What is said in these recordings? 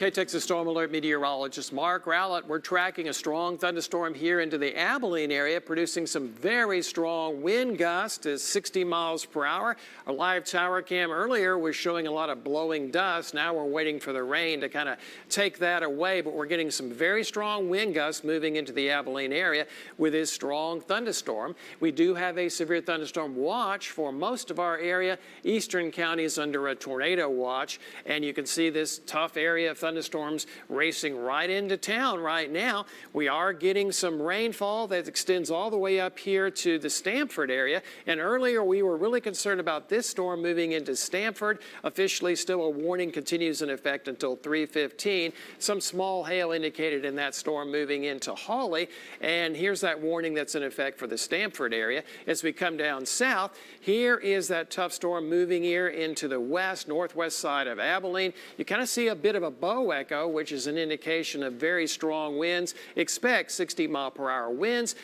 KTXS Storm Alert meteorologist Mark Rowlett. We're tracking a strong thunderstorm here into the Abilene area, producing some very strong wind gusts at 60 miles per hour. Our live tower cam earlier was showing a lot of blowing dust. Now we're waiting for the rain to kind of take that away, but we're getting some very strong wind gusts moving into the Abilene area with this strong thunderstorm. We do have a severe thunderstorm watch for most of our area. Eastern counties under a tornado watch, and you can see this tough area of thunderstorms racing right into town right now. We are getting some rainfall that extends all the way up here to the Stamford area. And earlier we were really concerned about this storm moving into Stamford. Officially, still a warning continues in effect until 3:15. Some small hail indicated in that storm moving into Hawley. And here's that warning that's in effect for the Stamford area. As we come down south, here is that tough storm moving here into the northwest side of Abilene. You kind of see a bit of a bow echo, which is an indication of very strong winds. Expect 60-mile-per-hour winds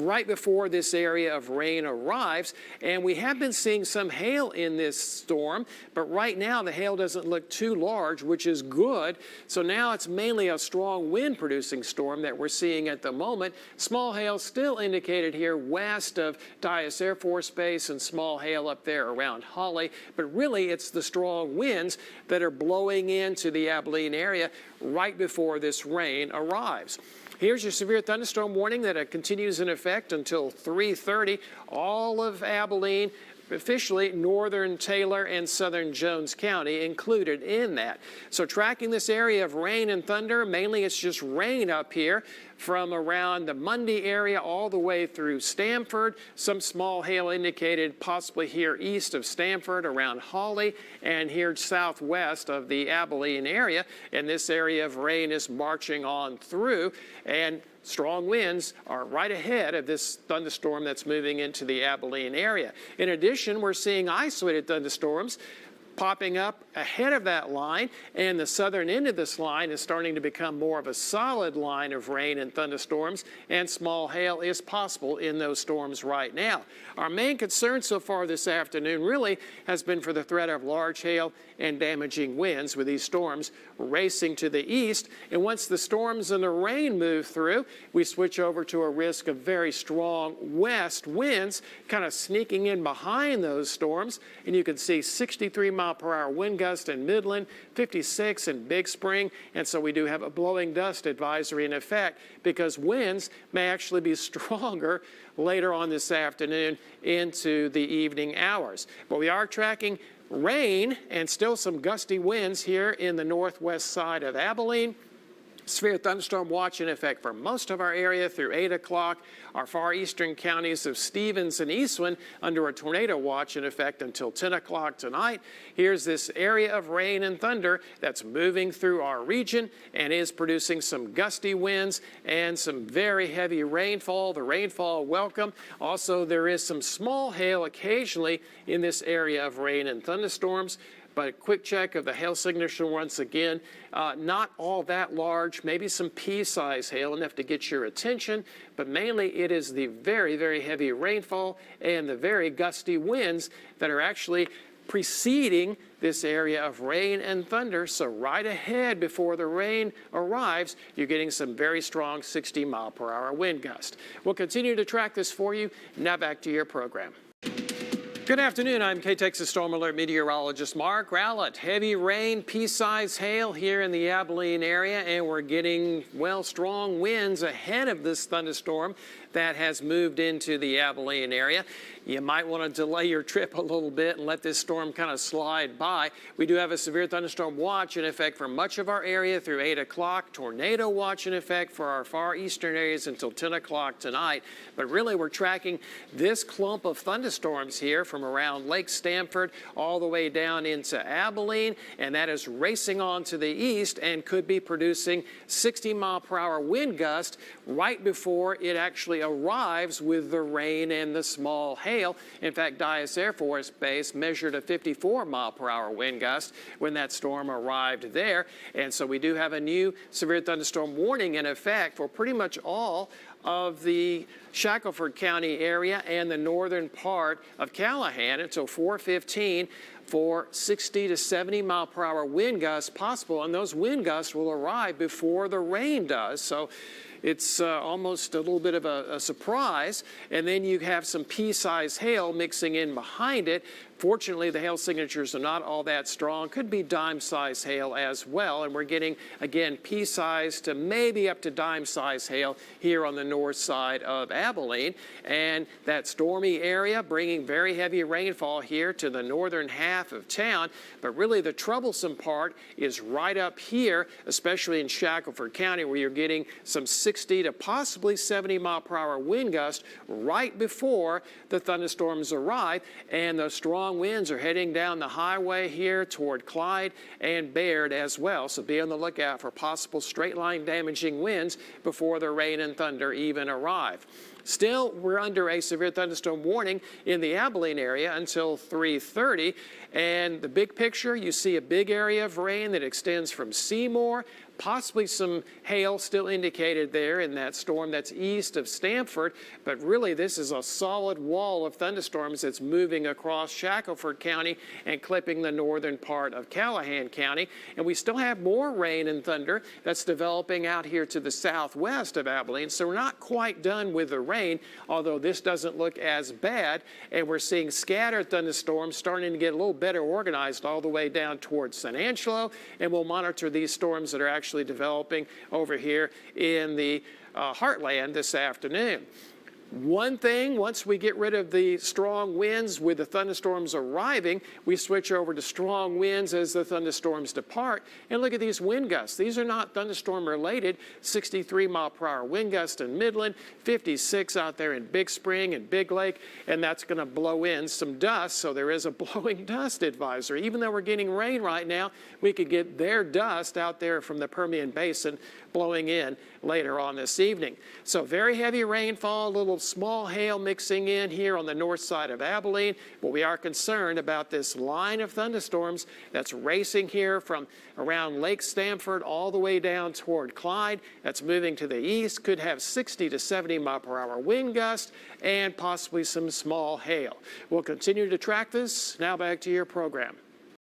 right before this area of rain arrives. And we have been seeing some hail in this storm, but right now the hail doesn't look too large, which is good. So now it's mainly a strong wind producing storm that we're seeing at the moment. Small hail still indicated here west of Dyess Air Force Base and small hail up there around Hawley, but really it's the strong winds that are blowing into the Abilene area right before this rain arrives. Here's your severe thunderstorm warning that continues in effect until 3:30. All of Abilene, officially northern Taylor and southern Jones County included in that. So tracking this area of rain and thunder, mainly it's just rain up here from around the Mundy area all the way through Stamford. Some small hail indicated possibly here east of Stamford around Hawley and here southwest of the Abilene area. And this area of rain is marching on through, and strong winds are right ahead of this thunderstorm that's moving into the Abilene area. In addition, we're seeing isolated thunderstorms popping up ahead of that line, and the southern end of this line is starting to become more of a solid line of rain and thunderstorms, and small hail is possible in those storms right now. Our main concern so far this afternoon really has been for the threat of large hail and damaging winds with these storms racing to the east. And once the storms and the rain move through, we switch over to a risk of very strong west winds kind of sneaking in behind those storms. And you can see 63-mile-per-hour wind gust in Midland, 56 in Big Spring. And so we do have a blowing dust advisory in effect because winds may actually be stronger later on this afternoon into the evening hours. But we are tracking rain and still some gusty winds here in the northwest side of Abilene. Severe thunderstorm watch in effect for most of our area through 8 o'clock. Our far eastern counties of Stevens and Eastland under a tornado watch in effect until 10 o'clock tonight. Here's this area of rain and thunder that's moving through our region and is producing some gusty winds and some very heavy rainfall. The rainfall welcome. Also, there is some small hail occasionally in this area of rain and thunderstorms. But a quick check of the hail signature once again, not all that large, maybe some pea-sized hail, enough to get your attention, but mainly it is the very, very heavy rainfall and the very gusty winds that are actually preceding this area of rain and thunder. So right ahead before the rain arrives, you're getting some very strong 60-mile-per-hour wind gusts. We'll continue to track this for you. Now back to your program. Good afternoon. I'm KTXS Storm Alert meteorologist Mark Rowlett. Heavy rain, pea-sized hail here in the Abilene area, and we're getting, well, strong winds ahead of this thunderstorm that has moved into the Abilene area. You might want to delay your trip a little bit and let this storm kind of slide by. We do have a severe thunderstorm watch in effect for much of our area through 8 o'clock. Tornado watch in effect for our far eastern areas until 10 o'clock tonight. But really, we're tracking this clump of thunderstorms here from around Lake Stamford all the way down into Abilene, and that is racing on to the east and could be producing 60-mile-per-hour wind gust right before it actually arrives with the rain and the small hail. In fact, Dyess Air Force Base measured a 54-mile-per-hour wind gust when that storm arrived there. And so we do have a new severe thunderstorm warning in effect for pretty much all of the Shackelford County area and the northern part of Callahan until 4:15 for 60 to 70 mile per hour wind gusts possible, and those wind gusts will arrive before the rain does. So it's almost a little bit of a surprise. And then you have some pea-sized hail mixing in behind it. Fortunately, the hail signatures are not all that strong. Could be dime-sized hail as well. And we're getting, again, pea-sized to maybe up to dime-sized hail here on the north side of Abilene. And that stormy area bringing very heavy rainfall here to the northern half of town. But really the troublesome part is right up here, especially in Shackelford County, where you're getting some 60 to possibly 70 mile per hour wind gusts right before the thunderstorms arrive. And the strong winds are heading down the highway here toward Clyde and Baird as well. So be on the lookout for possible straight line damaging winds before the rain and thunder even arrive. Still, we're under a severe thunderstorm warning in the Abilene area until 3:30. And the big picture, you see a big area of rain that extends from Seymour, possibly some hail still indicated there in that storm that's east of Stamford. But really, this is a solid wall of thunderstorms that's moving across Shackelford County and clipping the northern part of Callahan County. And we still have more rain and thunder that's developing out here to the southwest of Abilene. So we're not quite done with the rain, although this doesn't look as bad. And we're seeing scattered thunderstorms starting to get a little better organized all the way down towards San Angelo. And we'll monitor these storms that are actually developing over here in the heartland this afternoon. One thing, once we get rid of the strong winds with the thunderstorms arriving, we switch over to strong winds as the thunderstorms depart. And look at these wind gusts. These are not thunderstorm related. 63 mile per hour wind gust in Midland, 56 out there in Big Spring and Big Lake, and that's going to blow in some dust. So there is a blowing dust advisory. Even though we're getting rain right now, we could get their dust out there from the Permian Basin blowing in later on this evening. So very heavy rainfall, a little small hail mixing in here on the north side of Abilene, but we are concerned about this line of thunderstorms that's racing here from around Lake Stamford all the way down toward Clyde. That's moving to the east, could have 60 to 70 mile per hour wind gusts and possibly some small hail. We'll continue to track this. Now back to your program.